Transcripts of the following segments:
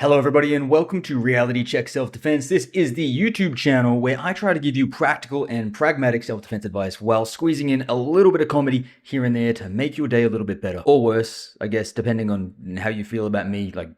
Hello everybody and welcome to Reality Check Self-Defense. This is the YouTube channel where I try to give you practical and pragmatic self-defense advice while squeezing in a little bit of comedy here and there to make your day a little bit better. Or worse, I guess, depending on how you feel about me, like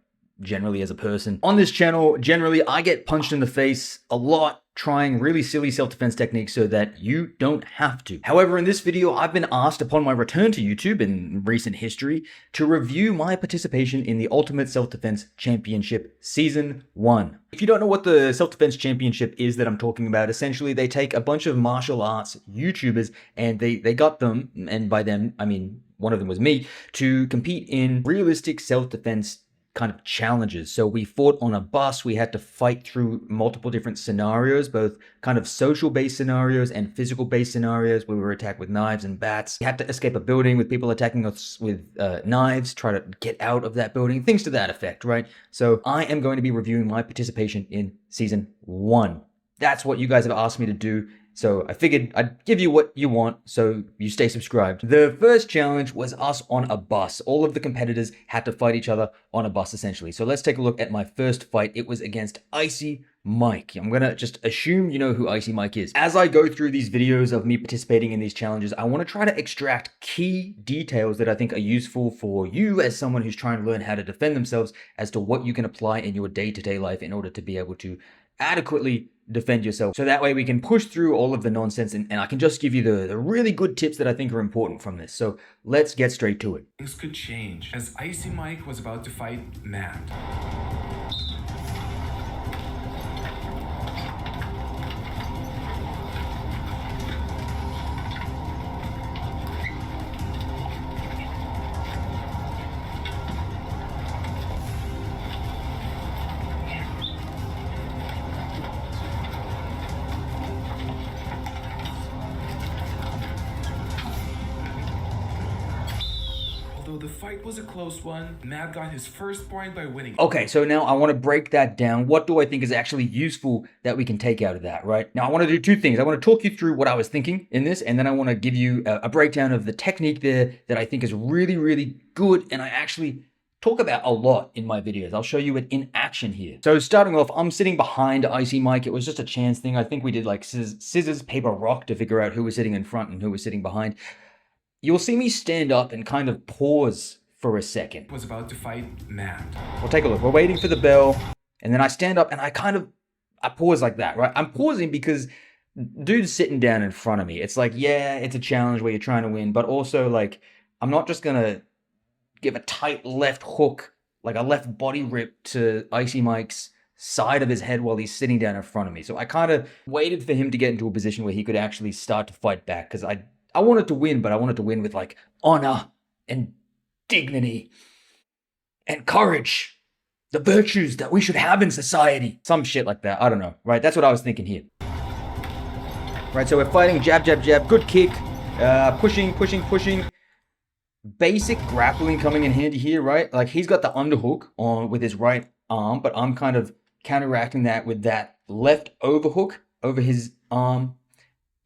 generally as a person. On this channel, generally I get punched in the face a lot trying really silly self-defense techniques so that you don't have to. However, in this video, I've been asked upon my return to YouTube in recent history to review my participation in the Ultimate Self-Defense Championship Season 1. If you don't know what the Self-Defense Championship is that I'm talking about, essentially they take a bunch of martial arts YouTubers and they got them, and by them, I mean one of them was me, to compete in realistic self-defense kind of challenges. So we fought on a bus. We had to fight through multiple different scenarios, both kind of social-based scenarios and physical-based scenarios where we were attacked with knives and bats. We had to escape a building with people attacking us with knives, try to get out of that building, things to that effect, right? So I am going to be reviewing my participation in Season 1. That's what you guys have asked me to do. So I figured I'd give you what you want, so you stay subscribed. The first challenge was us on a bus. All of the competitors had to fight each other on a bus, essentially. So let's take a look at my first fight. It was against Icy Mike. I'm gonna just assume you know who Icy Mike is. As I go through these videos of me participating in these challenges, I want to try to extract key details that I think are useful for you as someone who's trying to learn how to defend themselves as to what you can apply in your day-to-day life in order to be able to adequately defend yourself. So that way we can push through all of the nonsense and I can just give you the really good tips that I think are important from this. So let's get straight to it. Things could change as Icy Mike was about to fight Matt. The fight was a close one. Matt got his first point by winning. Okay, so now I want to break that down. What do I think is actually useful that we can take out of that, right? Now I want to do two things. I want to talk you through what I was thinking in this, and then I want to give you a breakdown of the technique there that I think is really, really good, and I actually talk about a lot in my videos. I'll show you it in action here. So starting off, I'm sitting behind Icy Mike. It was just a chance thing. I think we did like scissors, paper, rock to figure out who was sitting in front and who was sitting behind. You'll see me stand up and kind of pause for a second. Was about to fight Matt. We'll take a look. We're waiting for the bell, and then I stand up and I pause like that, right? I'm pausing because dude's sitting down in front of me. It's like, yeah, it's a challenge where you're trying to win, but also like, I'm not just gonna give a tight left hook, like a left body rip to Icy Mike's side of his head while he's sitting down in front of me. So I kind of waited for him to get into a position where he could actually start to fight back, because I wanted to win, but I wanted to win with like honor and dignity and courage, the virtues that we should have in society. Some shit like that. I don't know, right? That's what I was thinking here. Right, so we're fighting jab, jab, jab, good kick, pushing. Basic grappling coming in handy here, right? Like he's got the underhook on with his right arm, but I'm kind of counteracting that with that left overhook over his arm.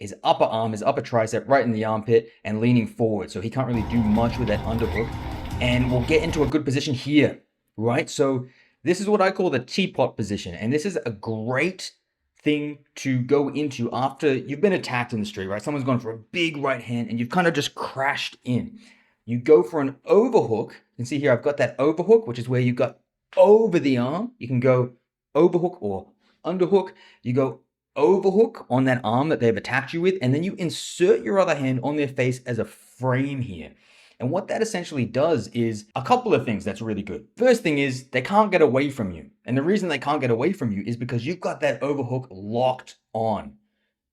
His upper arm, his upper tricep, right in the armpit and leaning forward. So he can't really do much with that underhook. And we'll get into a good position here, right? So this is what I call the teapot position. And this is a great thing to go into after you've been attacked in the street, right? Someone's gone for a big right hand and you've kind of just crashed in. You go for an overhook. You can see here I've got that overhook, which is where you got over the arm. You can go overhook or underhook. You go overhook on that arm that they've attacked you with, and then you insert your other hand on their face as a frame here. And what that essentially does is a couple of things that's really good. First thing is they can't get away from you. And the reason they can't get away from you is because you've got that overhook locked on.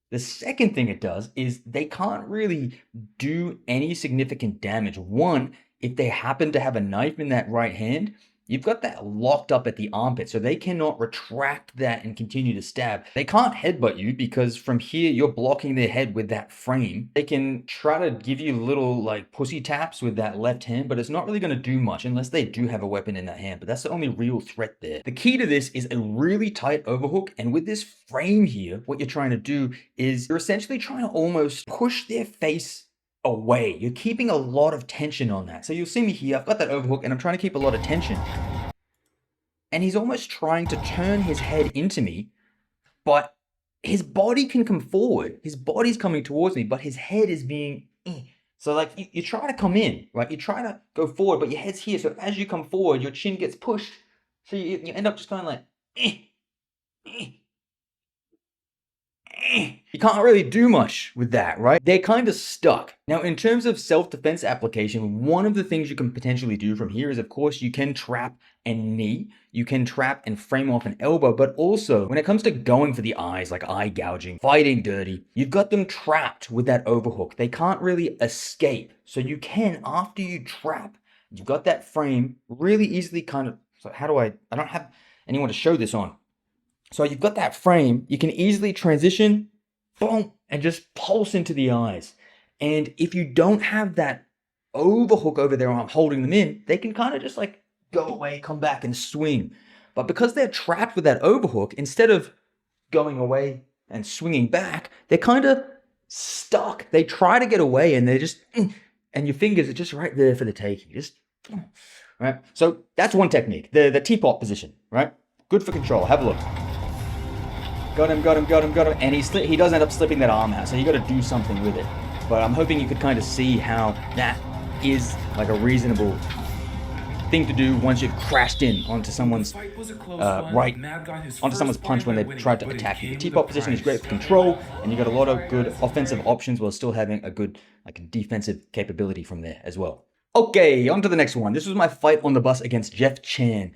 The second thing it does is they can't really do any significant damage. One, if they happen to have a knife in that right hand, you've got that locked up at the armpit, so they cannot retract that and continue to stab. They can't headbutt you because from here, you're blocking their head with that frame. They can try to give you little like pussy taps with that left hand, but it's not really gonna do much unless they do have a weapon in that hand, but that's the only real threat there. The key to this is a really tight overhook, and with this frame here, what you're trying to do is you're essentially trying to almost push their face away. You're keeping a lot of tension on that. So you'll see me here, I've got that overhook and I'm trying to keep a lot of tension. and he's almost trying to turn his head into me, but his body can come forward. His body's coming towards me, but his head is being... So like you try to come in, right? You try to go forward, but your head's here. So as you come forward, your chin gets pushed. So you end up just going like... You can't really do much with that, right? They're kind of stuck. Now, in terms of self-defense application, one of the things you can potentially do from here is, of course, you can trap and knee. You can trap and frame off an elbow, but also when it comes to going for the eyes, like eye gouging, fighting dirty, you've got them trapped with that overhook. They can't really escape. So you can, after you trap, you've got that frame really easily kind of... So how do I don't have anyone to show this on. So you've got that frame, you can easily transition, boom, and just pulse into the eyes. And if you don't have that overhook over their arm holding them in, they can kind of just like go away, come back and swing. But because they're trapped with that overhook, instead of going away and swinging back, they're kind of stuck. They try to get away and they're just, and your fingers are just right there for the taking. Just, right? So that's one technique, the teapot position, right? Good for control. Have a look. Got him, and he does end up slipping that arm out, so you got to do something with it. But I'm hoping you could kind of see how that is like a reasonable thing to do once you've crashed in onto someone's onto someone's punch when they've tried to attack you. The teapot position is great for control, and you got a lot of good offensive options while still having a good like defensive capability from there as well. Okay, on to the next one. This was my fight on the bus against Jeff Chan.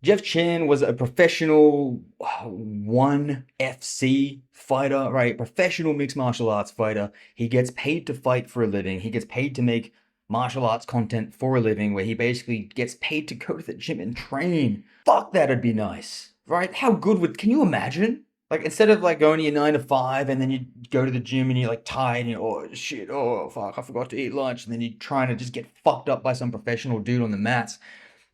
Jeff Chan was a professional 1FC fighter, right? Professional mixed martial arts fighter. He gets paid to fight for a living. He gets paid to make martial arts content for a living, where he basically gets paid to go to the gym and train. Fuck, that'd be nice, right? How good would... Can you imagine? Like, instead of like going to your 9 to 5 and then you go to the gym and you're like tired and you're, oh shit, oh fuck, I forgot to eat lunch. And then you're trying to just get fucked up by some professional dude on the mats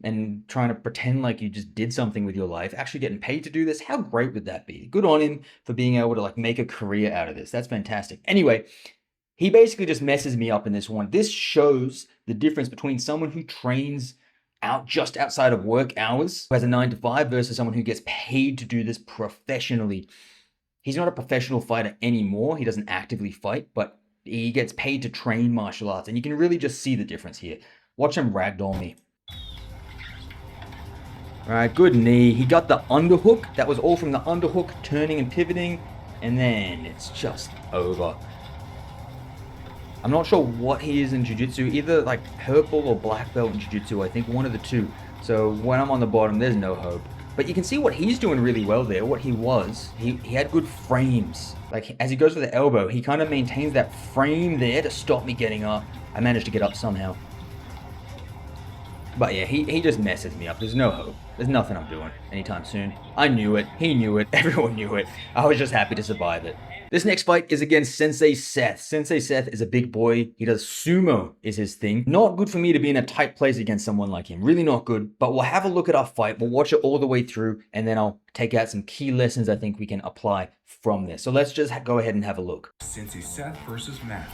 and trying to pretend like you just did something with your life, actually getting paid to do this. How great would that be? Good on him for being able to like make a career out of this. That's fantastic. Anyway, he basically just messes me up in this one. This shows the difference between someone who trains out just outside of work hours, who has a 9 to 5, versus someone who gets paid to do this professionally. He's not a professional fighter anymore. He doesn't actively fight, but he gets paid to train martial arts. And you can really just see the difference here. Watch him ragdoll me. All right, good knee. He got the underhook. That was all from the underhook, turning and pivoting, and then it's just over. I'm not sure what he is in jiu-jitsu, either like purple or black belt in jiu-jitsu, I think one of the two. So when I'm on the bottom, there's no hope. But you can see what he's doing really well there, what he was. He had good frames. Like as he goes for the elbow, he kind of maintains that frame there to stop me getting up. I managed to get up somehow. But yeah, he just messes me up. There's no hope. There's nothing I'm doing anytime soon. I knew it. He knew it. Everyone knew it. I was just happy to survive it. This next fight is against Sensei Seth. Sensei Seth is a big boy. He does sumo is his thing. Not good for me to be in a tight place against someone like him. Really not good. But we'll have a look at our fight. We'll watch it all the way through. And then I'll take out some key lessons I think we can apply from this. So let's just go ahead and have a look. Sensei Seth versus Matt.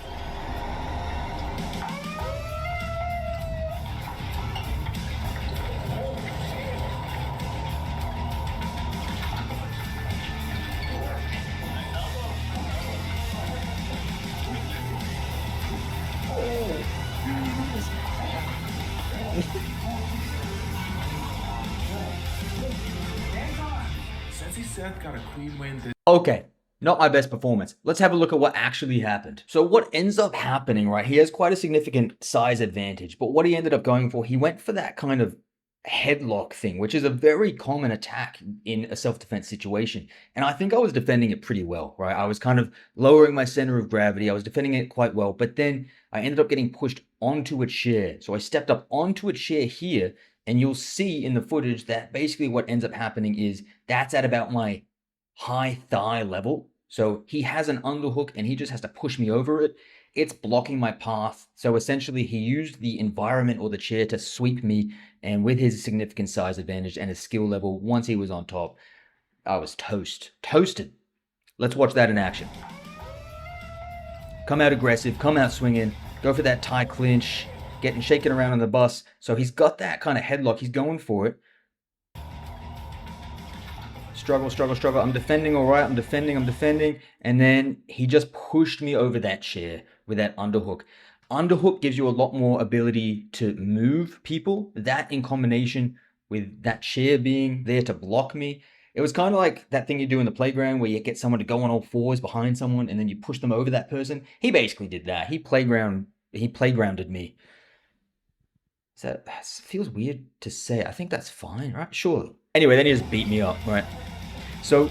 Sensei Seth got a clean win. Okay, not my best performance. Let's have a look at what actually happened. So what ends up happening, right? He has quite a significant size advantage, but what he ended up going for, he went for that kind of headlock thing, which is a very common attack in a self-defense situation. And I think I was defending it pretty well, right? I was kind of lowering my center of gravity. I was defending it quite well, but then I ended up getting pushed onto a chair. So I stepped up onto a chair here, and you'll see in the footage that basically what ends up happening is that's at about my high thigh level. So he has an underhook and he just has to push me over it. It's blocking my path. So essentially he used the environment or the chair to sweep me, and with his significant size advantage and his skill level, once he was on top, I was toasted. Let's watch that in action. Come out aggressive, come out swinging, go for that tie clinch, getting shaken around on the bus. So he's got that kind of headlock. He's going for it. struggle. I'm defending all right. I'm defending. And then he just pushed me over that chair with that underhook. Underhook gives you a lot more ability to move people. That in combination with that chair being there to block me. It was kind of like that thing you do in the playground where you get someone to go on all fours behind someone and then you push them over that person. He basically did that. He playgrounded me. That feels weird to say. I think that's fine, right? Surely. Anyway, then he just beat me up, right? So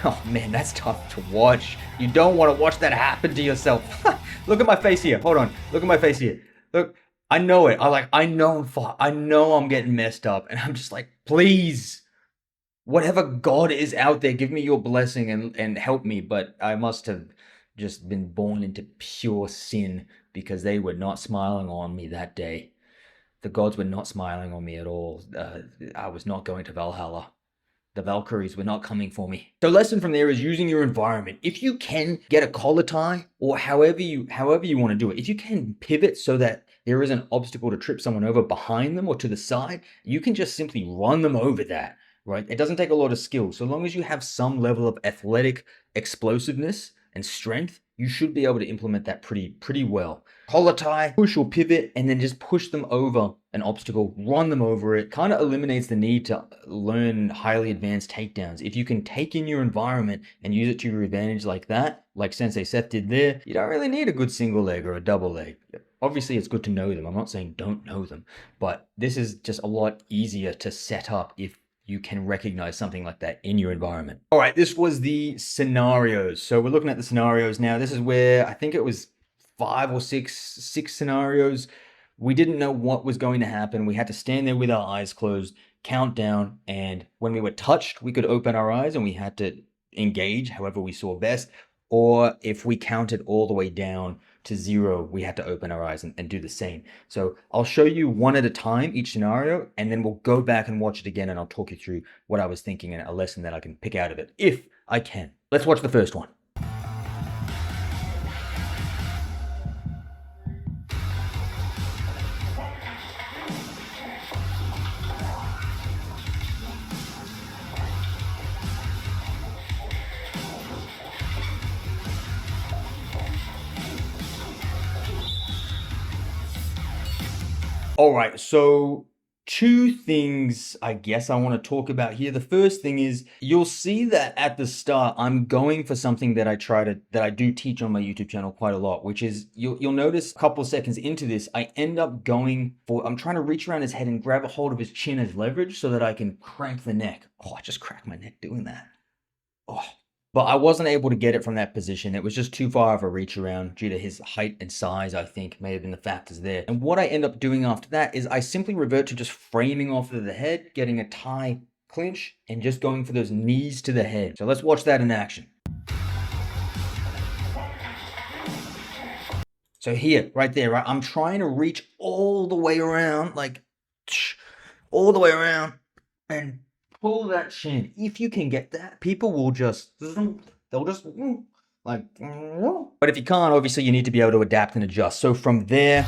oh man, that's tough to watch. You don't want to watch that happen to yourself. Look at my face here. Hold on. Look at my face here. Look, I know it. I know I know I'm getting messed up, and I'm just like, please, whatever God is out there, give me your blessing and help me. But I must have just been born into pure sin because they were not smiling on me that day. The gods were not smiling on me at all. I was not going to Valhalla. The Valkyries were not coming for me. So lesson from there is using your environment. If you can get a collar tie or however you want to do it, if you can pivot so that there is an obstacle to trip someone over behind them or to the side, you can just simply run them over that, right? It doesn't take a lot of skill. So long as you have some level of athletic explosiveness and strength, you should be able to implement that pretty well. Collar tie, push or pivot, and then just push them over an obstacle, run them over it. Kind of eliminates the need to learn highly advanced takedowns. If you can take in your environment and use it to your advantage like that, like Sensei Seth did there, you don't really need a good single leg or a double leg. Obviously, it's good to know them. I'm not saying don't know them, but this is just a lot easier to set up if you can recognize something like that in your environment. All right, this was the scenarios. So we're looking at the scenarios now. This is where I think it was 5 or 6 scenarios. We didn't know what was going to happen. We had to stand there with our eyes closed, count down, and when we were touched, we could open our eyes and we had to engage however we saw best. Or if we counted all the way down to 0, we had to open our eyes and do the same. So I'll show you one at a time, each scenario, and then we'll go back and watch it again and I'll talk you through what I was thinking and a lesson that I can pick out of it, if I can. Let's watch the first one. All right, so 2 things I guess I want to talk about here. The first thing is you'll see that at the start I'm going for something that I do teach on my YouTube channel quite a lot, which is you'll notice a couple of seconds into this I end up I'm trying to reach around his head and grab a hold of his chin as leverage so that I can crank the neck. Oh, I just cracked my neck doing that. Oh. But I wasn't able to get it from that position. It was just too far of a reach around due to his height and size, I think, may have been the factors there. And what I end up doing after that is I simply revert to just framing off of the head, getting a tie clinch, and just going for those knees to the head. So let's watch that in action. So here, right there, right? I'm trying to reach all the way around, like, all the way around, and pull that chin. If you can get that, people will just, they'll just, like, but if you can't, obviously you need to be able to adapt and adjust. So from there,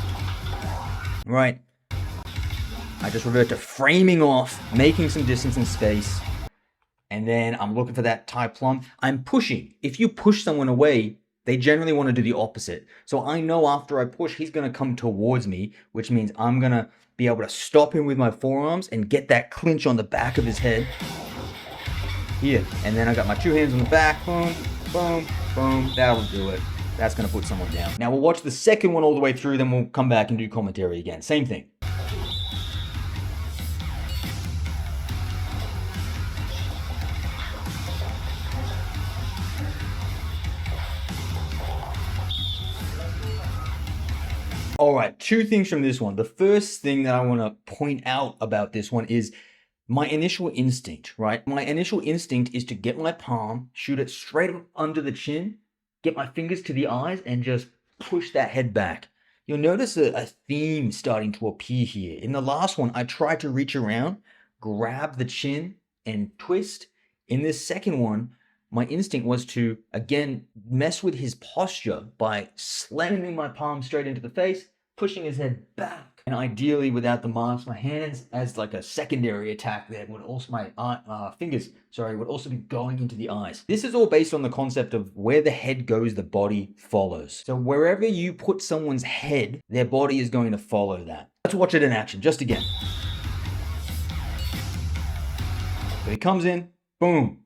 right, I just revert to framing off, making some distance and space, and then I'm looking for that tie plumb. I'm pushing. If you push someone away, they generally want to do the opposite. So I know after I push, he's going to come towards me, which means I'm going to be able to stop him with my forearms and get that clinch on the back of his head. Here. And then I got my 2 hands on the back. Boom, boom, boom. That'll do it. That's going to put someone down. Now we'll watch the second one all the way through, then we'll come back and do commentary again. Same thing. All right, 2 things from this one. The first thing that I want to point out about this one is my initial instinct, right? My initial instinct is to get my palm, shoot it straight up under the chin, get my fingers to the eyes, and just push that head back. You'll notice a theme starting to appear here. In the last one, I tried to reach around, grab the chin, and twist. In this second one, my instinct was to, again, mess with his posture by slamming my palm straight into the face, pushing his head back, And ideally, without the mask, my hands as like a secondary attack there would also, my fingers, sorry, would also be going into the eyes. This is all based on the concept of where the head goes, the body follows. So wherever you put someone's head, their body is going to follow that. Let's watch it in action, just again. So he comes in, boom.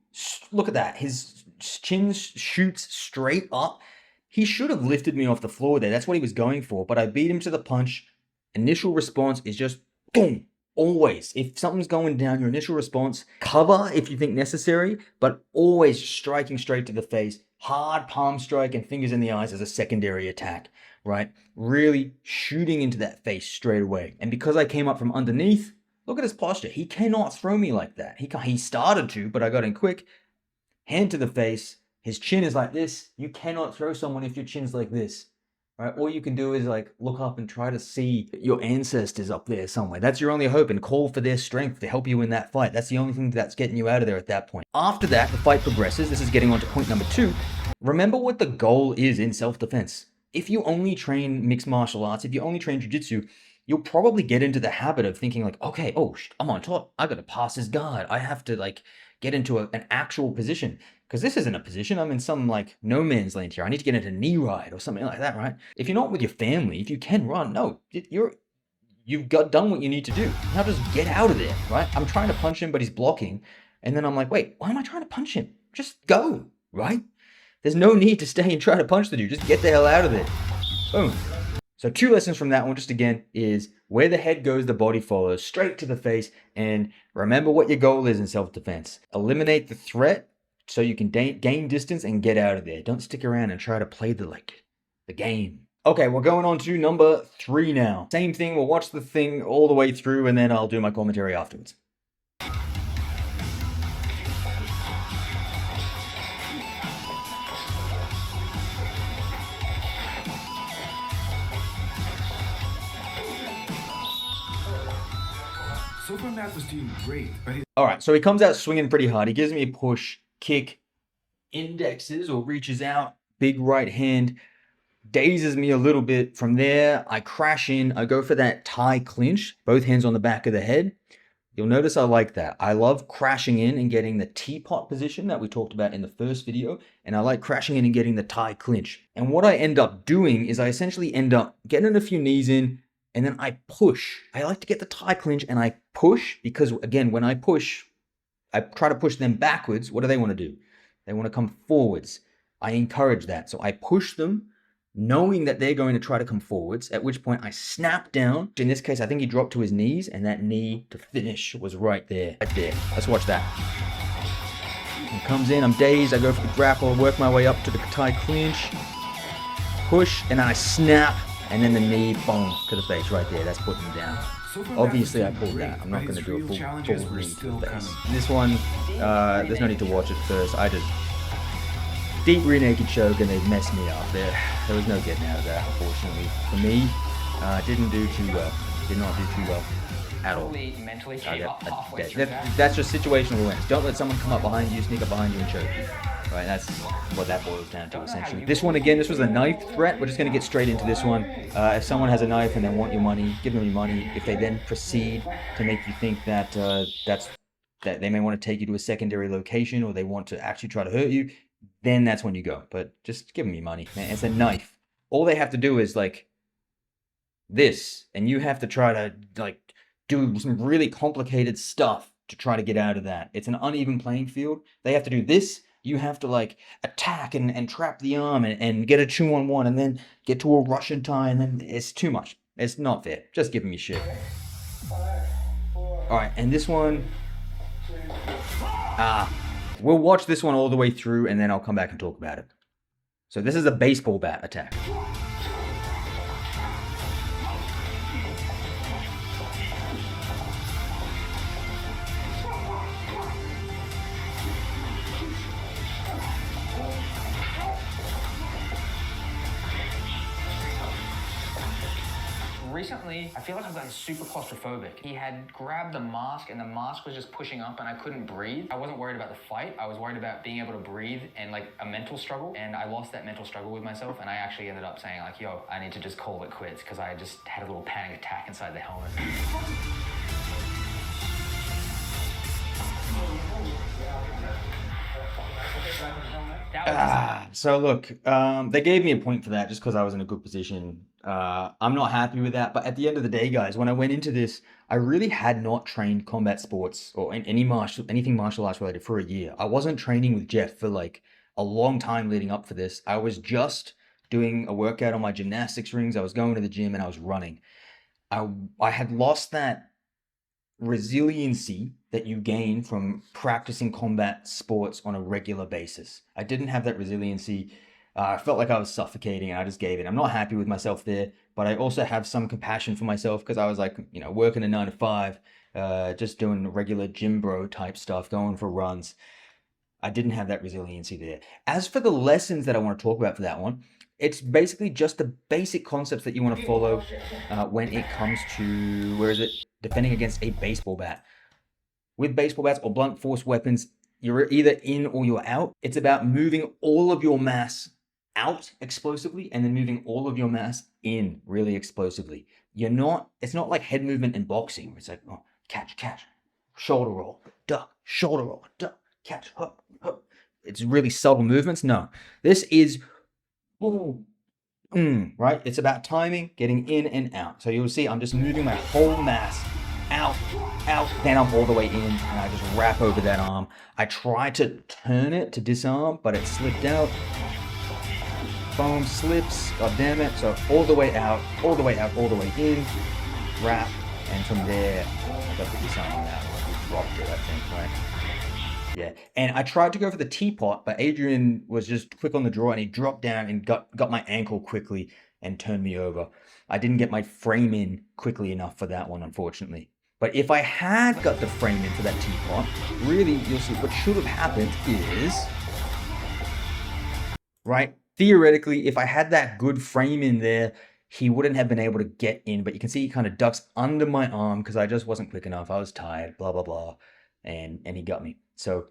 Look at that. His chin shoots straight up. He should have lifted me off the floor there. That's what he was going for, but I beat him to the punch. Initial response is just boom. Always. If something's going down, your initial response, cover if you think necessary, but always striking straight to the face. Hard palm strike and fingers in the eyes as a secondary attack, right? Really shooting into that face straight away. And because I came up from underneath, look at his posture. He cannot throw me like that. He started to, but I got in quick. Hand to the face. His chin is like this. You cannot throw someone if your chin's like this. Right? All you can do is like look up and try to see your ancestors up there somewhere. That's your only hope, and call for their strength to help you in that fight. That's the only thing that's getting you out of there at that point. After that, the fight progresses. This is getting on to point number 2. Remember what the goal is in self-defense. If you only train mixed martial arts, if you only train jiu-jitsu, you'll probably get into the habit of thinking like, okay, I'm on top. I got to pass his guard. I have to like get into an actual position. Because this isn't a position. I'm in some like no man's land here. I need to get into knee ride or something like that, right? If you're not with your family, if you can run, no, you've got done what you need to do. Now just get out of there, right? I'm trying to punch him, but he's blocking. And then I'm like, wait, why am I trying to punch him? Just go, right? There's no need to stay and try to punch the dude. Just get the hell out of there. Boom. So 2 lessons from that one, just again, is where the head goes, the body follows, straight to the face. And remember what your goal is in self-defense. Eliminate the threat so you can gain distance and get out of there. Don't stick around and try to play the game. Okay, we're going on to number 3 now. Same thing, we'll watch the thing all the way through and then I'll do my commentary afterwards. So far, Matt was doing great, but All right, so he comes out swinging pretty hard. He gives me a push, kick, indexes or reaches out, big right hand, dazes me a little bit. From there, I crash in. I go for that tie clinch, both hands on the back of the head. You'll notice I like that. I love crashing in and getting the teapot position that we talked about in the first video, and I like crashing in and getting the tie clinch. And what I end up doing is I essentially end up getting a few knees in, and then I push. I like to get the tie clinch and I push because, again, when I push, I try to push them backwards. What do they want to do? They want to come forwards. I encourage that. So I push them knowing that they're going to try to come forwards, at which point I snap down. In this case, I think he dropped to his knees, and that knee to finish was right there. Right there. Let's watch that. He comes in, I'm dazed, I go for the grapple, work my way up to the tie clinch, push, and then I snap, and then the knee, boom, to the face right there. That's putting him down. Obviously, I pulled that. I'm not going to do a full knee to the face. This one, there's no need to watch it first. I just deep rear naked choke, and they messed me up. There was no getting out of that, unfortunately. For me, didn't do too well. Did not do too well at all. That's just situational awareness. Don't let someone come up behind you, sneak up behind you, and choke you. Right, that's what that boils down to, essentially. This one, again, this was a knife threat. We're just going to get straight into this one. If someone has a knife and they want your money, give them your money. If they then proceed to make you think that that they may want to take you to a secondary location, or they want to actually try to hurt you, then that's when you go. But just give them your money, man. It's a knife. All they have to do is like this, and you have to try to like do some really complicated stuff to try to get out of that. It's an uneven playing field. They have to do this. You have to like attack and trap the arm and get a 2-on-1 and then get to a Russian tie, and then it's too much. It's not fair. Just give me shit. All right, and this one, we'll watch this one all the way through, and then I'll come back and talk about it. So this is a baseball bat attack. recently, I feel like I've gotten super claustrophobic. He had grabbed the mask and the mask was just pushing up and I couldn't breathe. I wasn't worried about the fight. I was worried about being able to breathe and like a mental struggle. And I lost that mental struggle with myself. And I actually ended up saying like, yo, I need to just call it quits because I just had a little panic attack inside the helmet. So look, they gave me a point for that just because I was in a good position. I'm not happy with that, but at the end of the day, guys, when I went into this, I really had not trained combat sports or anything martial arts related for a year. I wasn't training with Jeff for like a long time leading up for this. I was just doing a workout on my gymnastics rings. I was going to the gym and I was running. I had lost that resiliency that you gain from practicing combat sports on a regular basis. I didn't have that resiliency. I felt like I was suffocating and I just gave it. I'm not happy with myself there, but I also have some compassion for myself because I was like, working a 9 to 5, just doing regular gym bro type stuff, going for runs. I didn't have that resiliency there. As for the lessons that I want to talk about for that one, it's basically just the basic concepts that you want to follow when it comes to, defending against a baseball bat. With baseball bats or blunt force weapons, you're either in or you're out. It's about moving all of your mass out explosively and then moving all of your mass in really explosively. It's not like head movement in boxing where it's like, oh, catch, shoulder roll, duck, shoulder roll, duck, catch, hup, hup. It's really subtle movements. No, this is, right? It's about timing, getting in and out. So you'll see I'm just moving my whole mass out, then I'm all the way in, and I just wrap over that arm. I try to turn it to disarm, but it slipped out. Boom, slips, god damn it. So all the way out, all the way in, wrap, and from there, I got the disarm on that one. We dropped it, I think, right? Yeah, and I tried to go for the teapot, but Adrian was just quick on the draw, and he dropped down and got my ankle quickly and turned me over. I didn't get my frame in quickly enough for that one, unfortunately. But if I had got the frame in for that teapot, really, you'll see what should have happened is, right? Theoretically, if I had that good frame in there, he wouldn't have been able to get in. But you can see he kind of ducks under my arm because I just wasn't quick enough. I was tired, blah, blah, blah. And he got me. So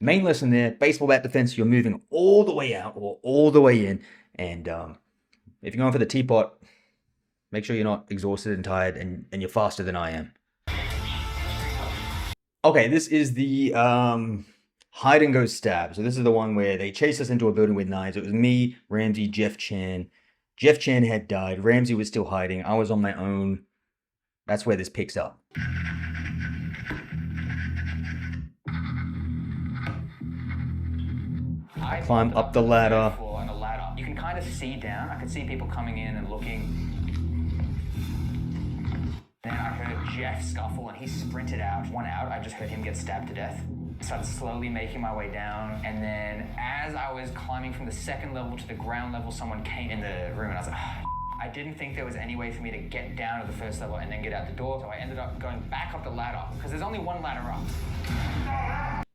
main lesson there, baseball bat defense, you're moving all the way out or all the way in. And if you're going for the teapot, make sure you're not exhausted and tired and you're faster than I am. Okay, this is the hide and go stab. So this is the one where they chased us into a building with knives. It was me, Ramsey, Jeff Chan. Jeff Chan had died. Ramsey was still hiding. I was on my own. That's where this picks up. I climbed up the ladder. You can kind of see down. I could see people coming in and looking. Then I heard Jeff scuffle and he sprinted out. One out, I just heard him get stabbed to death. Started slowly making my way down. And then as I was climbing from the second level to the ground level, someone came in the room and I was like, I didn't think there was any way for me to get down to the first level and then get out the door. So I ended up going back up the ladder because there's only one ladder up.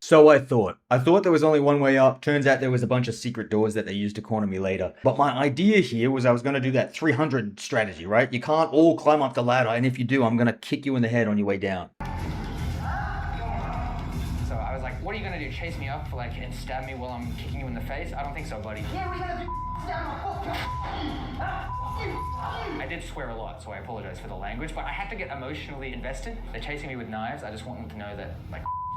So I thought there was only one way up. Turns out there was a bunch of secret doors that they used to corner me later. But my idea here was I was going to do that 300 strategy, right? You can't all climb up the ladder, and if you do, I'm going to kick you in the head on your way down. So I was like, what are you going to do? Chase me up and stab me while I'm kicking you in the face? I don't think so, buddy. I did swear a lot, so I apologize for the language, but I had to get emotionally invested. They're chasing me with knives. I just want them to know that,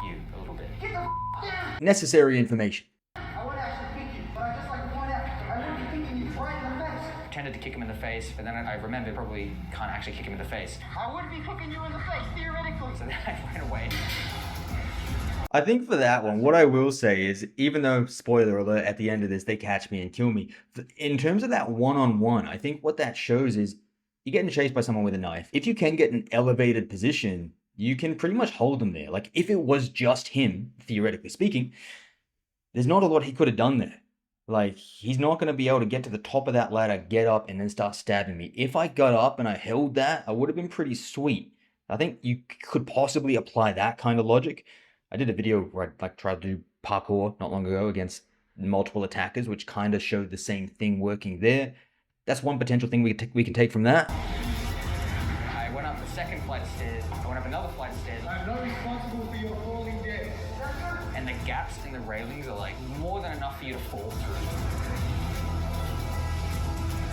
you a little bit. Get the down! Necessary information. I would actually kick you, but I just like to point out, I would be kicking you right in the face. Pretended to kick him in the face, but then I remembered probably can't actually kick him in the face. I would be kicking you in the face, theoretically. So then I ran away. I think for that one, what I will say is, even though, spoiler alert, at the end of this, they catch me and kill me, in terms of that one-on-one, I think what that shows is you're getting chased by someone with a knife. If you can get an elevated position, you can pretty much hold them there. Like, if it was just him, theoretically speaking, there's not a lot he could have done there. Like, he's not going to be able to get to the top of that ladder, get up, and then start stabbing me. If I got up and I held that, I would have been pretty sweet. I think you could possibly apply that kind of logic. I did a video where I tried to do parkour not long ago against multiple attackers, which kind of showed the same thing working there. That's one potential thing we can take from that. flight of stairs. I went up another flight of stairs. I'm not responsible for your falling dead. And the gaps in the railings are like more than enough for you to fall through.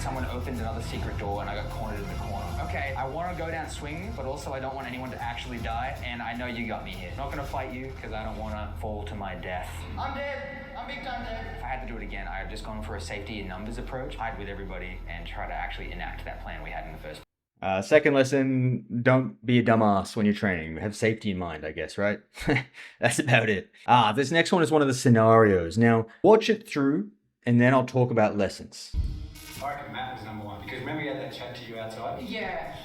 Someone opened another secret door and I got cornered in the corner. Okay, I want to go down swinging, but also I don't want anyone to actually die, and I know you got me here. I'm not going to fight you because I don't want to fall to my death. I'm dead. I'm big time dead. If I had to do it again, I had just gone for a safety in numbers approach, hide with everybody, and try to actually enact that plan we had in the first place. Second lesson, don't be a dumbass when you're training. Have safety in mind, I guess, right? That's about it. This next one is one of the scenarios. Now, watch it through, and then I'll talk about lessons. I reckon Matt was number one, because remember we had that chat to you outside? Yeah.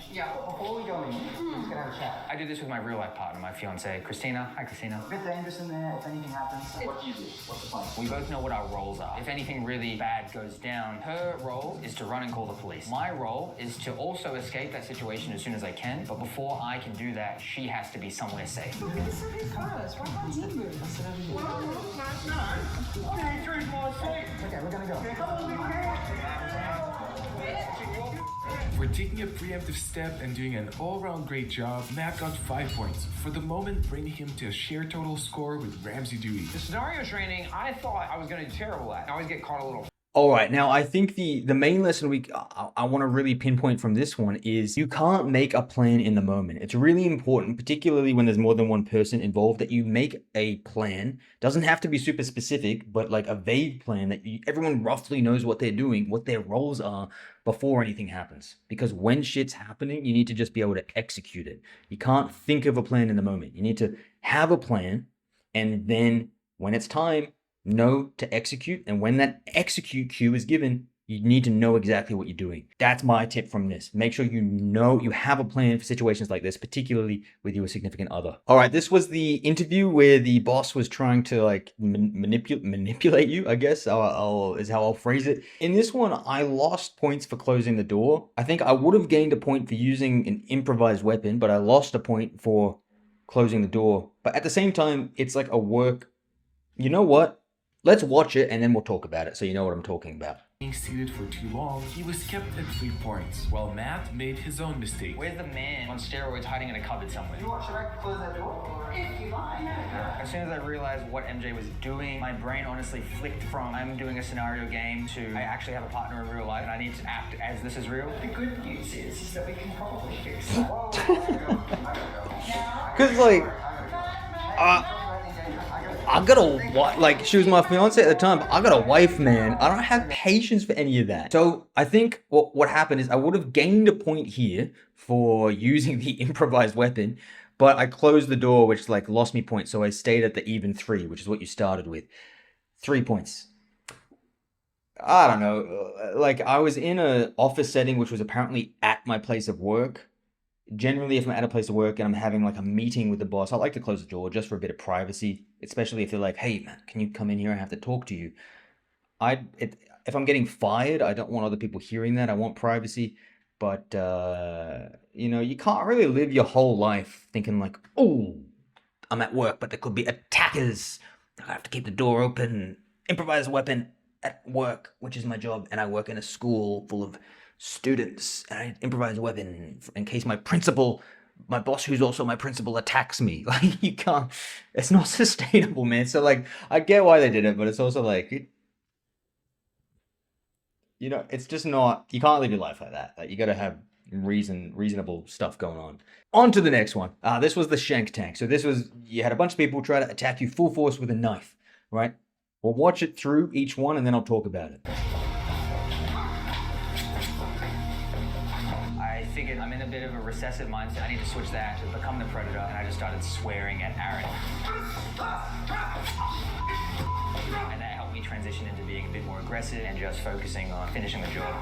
Before we go in, we're just gonna have a chat. I do this with my real life partner, my fiance, Christina. Hi, Christina. A bit dangerous in there if anything happens. What do you do? What's the plan? We both know what our roles are. If anything really bad goes down, her role is to run and call the police. My role is to also escape that situation as soon as I can, but before I can do that, she has to be somewhere safe. Look at this big cars. Why can't he move? Okay, we're gonna go. For taking a preemptive step and doing an all-round great job, Matt got 5 points, for the moment bringing him to a share total score with Ramsey Dewey. The scenario training, I thought I was going to do terrible at. I always get caught a little. All right, now I think the main lesson I want to really pinpoint from this one is you can't make a plan in the moment. It's really important, particularly when there's more than one person involved, that you make a plan. Doesn't have to be super specific, but like a vague plan that everyone roughly knows what they're doing, what their roles are before anything happens. Because when shit's happening, you need to just be able to execute it. You can't think of a plan in the moment. You need to have a plan, and then when it's time, know to execute, and when that execute cue is given, you need to know exactly what you're doing. That's my tip from this. Make sure you know you have a plan for situations like this, particularly with your significant other. All right, this was the interview where the boss was trying to like manipulate you, I guess is how I'll phrase it. In this one, I lost points for closing the door. I think I would have gained a point for using an improvised weapon, but I lost a point for closing the door. But at the same time, it's like a work. You know what? Let's watch it and then we'll talk about it so you know what I'm talking about. Being seated for too long, he was kept at 3 points, while Matt made his own mistake. Where's the man on steroids hiding in a cupboard somewhere? You want, should I close that door? If you like. As soon as I realized what MJ was doing, my brain honestly flicked from I'm doing a scenario game to I actually have a partner in real life and I need to act as this is real. The good news is that we can probably fix it. Cause like, I got a like she was my fiance at the time, but I got a wife, man. I don't have patience for any of that. So I think what happened is I would have gained a point here for using the improvised weapon, but I closed the door, which like lost me points. So I stayed at the even 3, which is what you started with. 3 points. I don't know. Like I was in an office setting, which was apparently at my place of work. Generally, if I'm at a place of work and I'm having like a meeting with the boss, I like to close the door just for a bit of privacy, especially if they're like, hey, man, can you come in here? I have to talk to you. If I'm getting fired, I don't want other people hearing that. I want privacy. But, you know, you can't really live your whole life thinking like, oh, I'm at work, but there could be attackers. I have to keep the door open, improvise a weapon at work, which is my job. And I work in a school full of students, and I improvise a weapon in case my boss, who's also my principal, attacks me. Like, you can't, it's not sustainable, man. So like, I get why they did it, but it's also like, you know, it's just not, you can't live your life like that. Like, you gotta have reasonable stuff going on. On to the next one. This was the Shank tank. So this was, you had a bunch of people try to attack you full force with a knife, right? We'll watch it through each one and then I'll talk about it. I figured I'm in a bit of a recessive mindset. I need to switch that to become the predator, and I just started swearing at Aaron. And that helped me transition into being a bit more aggressive and just focusing on finishing the job.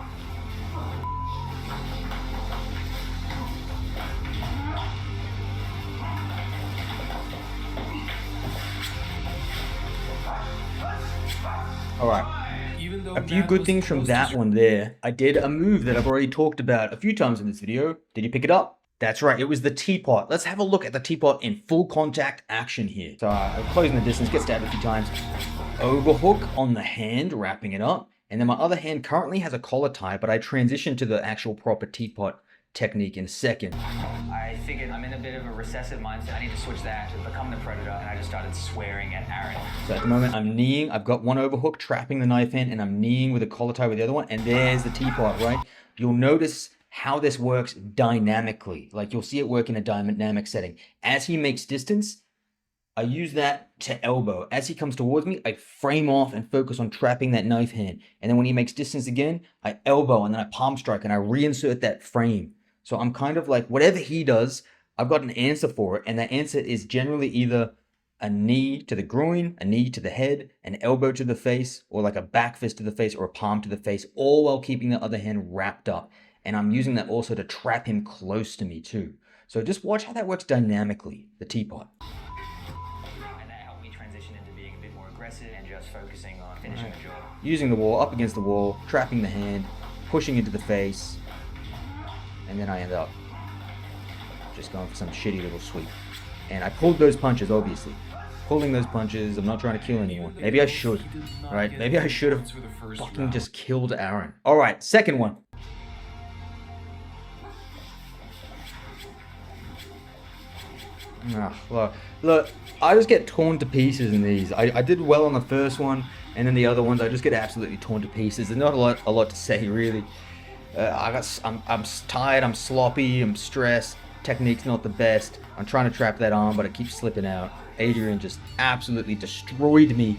All right. Even though A few Matt good was things from close that to one there. I did a move that I've already talked about a few times in this video. Did you pick it up? That's right, it was the teapot. Let's have a look at the teapot in full contact action here. So I'm closing the distance, get stabbed a few times. Overhook on the hand, wrapping it up. And then my other hand currently has a collar tie, but I transitioned to the actual proper teapot technique in a second. I figured I'm in a bit of a recessive mindset. I need to switch that to become the predator, and I just started swearing at Aaron. So at the moment, I'm kneeing. I've got one overhook, trapping the knife hand, and I'm kneeing with a collar tie with the other one, and there's the teapot, right? You'll notice how this works dynamically. Like, you'll see it work in a dynamic setting. As he makes distance, I use that to elbow. As he comes towards me, I frame off and focus on trapping that knife hand. And then when he makes distance again, I elbow and then I palm strike and I reinsert that frame. So I'm kind of like, whatever he does, I've got an answer for it. And that answer is generally either a knee to the groin, a knee to the head, an elbow to the face, or like a back fist to the face or a palm to the face, all while keeping the other hand wrapped up. And I'm using that also to trap him close to me too. So just watch how that works dynamically, the teapot. And just focusing on finishing the job. Using the wall, up against the wall, trapping the hand, pushing into the face, and then I end up just going for some shitty little sweep. And I pulled those punches, obviously. Pulling those punches, I'm not trying to kill anyone. Maybe I should, right? Maybe I should have fucking just killed Aaron. Alright, second one. Look, I just get torn to pieces in these. I did well on the first one, and then the other ones I just get absolutely torn to pieces. There's not a lot to say really. I'm tired, I'm sloppy, I'm stressed. Technique's not the best. I'm trying to trap that arm, but it keeps slipping out. Adrian just absolutely destroyed me.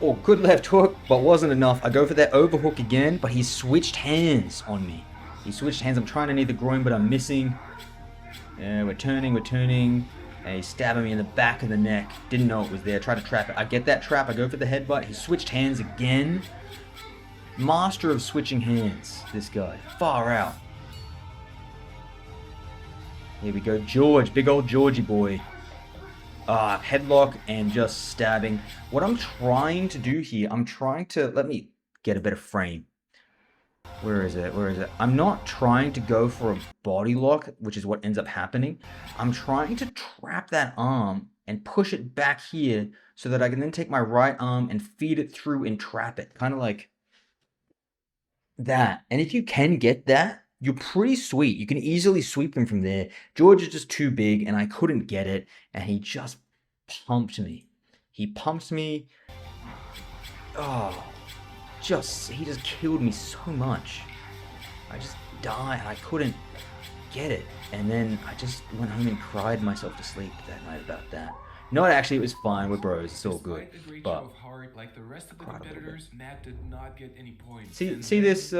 Oh, good left hook, but wasn't enough. I go for that overhook again, but he switched hands on me. He switched hands. I'm trying to knee the groin, but I'm missing. We're turning, and he's stabbing me in the back of the neck. Didn't know it was there. Tried to trap it. I get that trap. I go for the headbutt. He switched hands again. Master of switching hands, this guy. Far out. Here we go. George. Big old Georgie boy. Headlock and just stabbing. What I'm trying to do here, let me get a better frame. Where is it? I'm not trying to go for a body lock, which is what ends up happening. I'm trying to trap that arm and push it back here so that I can then take my right arm and feed it through and trap it. Kind of like that. And if you can get that, you're pretty sweet. You can easily sweep them from there. George is just too big and I couldn't get it. And he just pumped me. He pumped me. Oh. He just killed me so much. I just died and I couldn't get it. And then I just went home and cried myself to sleep that night about that. No, actually, it was fine. We're bros. It's all good. But like the rest of the competitors, Matt did not get any points. See this?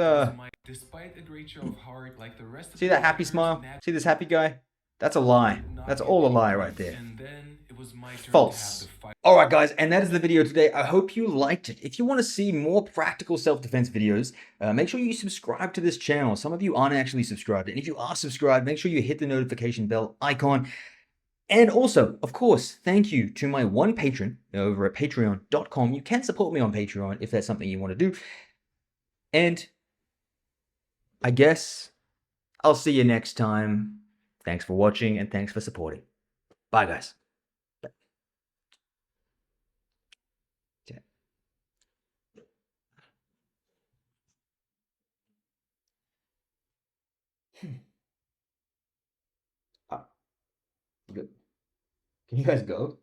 Despite a great show of heart, like the rest of see that happy smile? See this happy guy? That's a lie. That's all a lie right there. And then it was my turn False. to have the fight. Alright guys, and that is the video today. I hope you liked it. If you want to see more practical self-defense videos, make sure you subscribe to this channel. Some of you aren't actually subscribed. And if you are subscribed, make sure you hit the notification bell icon. And also, of course, thank you to my one patron over at patreon.com. You can support me on Patreon if that's something you want to do. And I guess I'll see you next time. Thanks for watching and thanks for supporting. Bye, guys. Good. Can you guys go?